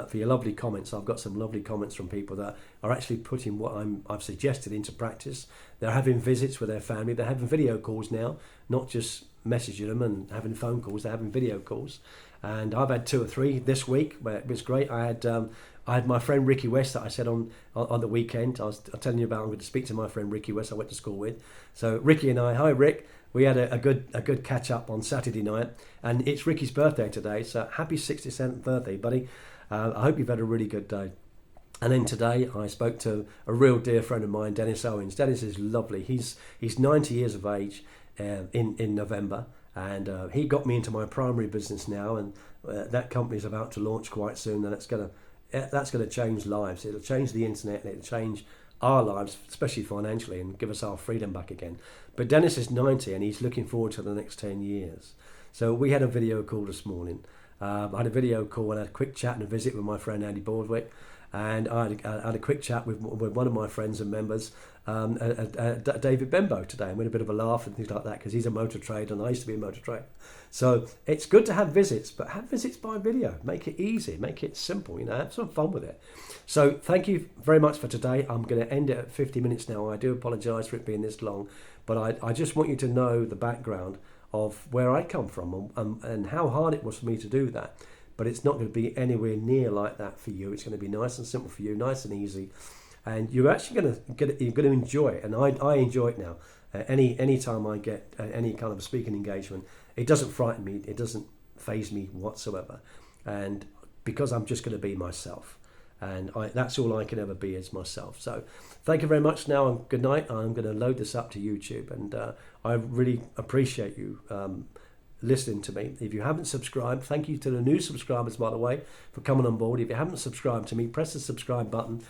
Speaker 1: for your lovely comments. I've got some lovely comments from people that are actually putting what I've suggested into practice. They're having visits with their family. They're having video calls now, not just messaging them and having phone calls. They're having video calls. And I've had 2 or 3 this week, where it was great. I had my friend Ricky West that I said on the weekend. I was telling you about. I'm going to speak to my friend Ricky West. I went to school with. So Ricky and I, hi Rick. We had a good catch up on Saturday night, and it's Ricky's birthday today. So happy 67th birthday, buddy. I hope you've had a really good day. And then today I spoke to a real dear friend of mine, Dennis Owens. Dennis is lovely. He's 90 years of age in November. And he got me into my primary business now, and that company is about to launch quite soon. And that's going to change lives. It'll change the internet, and it'll change our lives, especially financially, and give us our freedom back again. But Dennis is 90 and he's looking forward to the next 10 years. So we had a video call this morning. I had a video call and had a quick chat and a visit with my friend Andy Baldwick. And I had a quick chat with one of my friends and members, David Bembo, today. And we had a bit of a laugh and things like that because he's a motor trader and I used to be a motor trader. So it's good to have visits, but have visits by video. Make it easy, make it simple, have some fun with it. So thank you very much for today. I'm going to end it at 50 minutes now. I do apologise for it being this long, but I just want you to know the background of where I come from and how hard it was for me to do that. But it's not going to be anywhere near like that for you. It's going to be nice and simple for you, nice and easy, and you're actually going to get it. You're going to enjoy it, and I enjoy it now. Any time I get any kind of speaking engagement, it doesn't frighten me. It doesn't faze me whatsoever, and because I'm just going to be myself, and that's all I can ever be is myself. So thank you very much now, and good night. I'm going to load this up to YouTube, and I really appreciate you listening to me. If you haven't subscribed, thank you to the new subscribers, by the way, for coming on board. If you haven't subscribed to me, press the subscribe button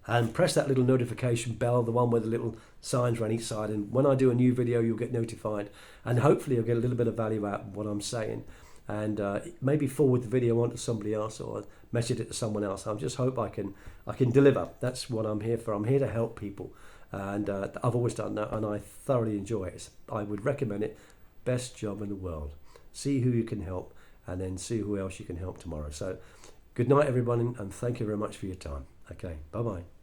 Speaker 1: and press that little notification bell, the one with the little signs around each side, and when I do a new video you'll get notified, and hopefully you'll get a little bit of value out of what I'm saying, and maybe forward the video on to somebody else or message it to someone else. I just hope I can deliver. That's what I'm here for. I'm here to help people, and I've always done that, and I thoroughly enjoy it. I would recommend it. Best job in the world. See who you can help, and then see who else you can help tomorrow. So good night everyone, and thank you very much for your time. Okay, bye bye.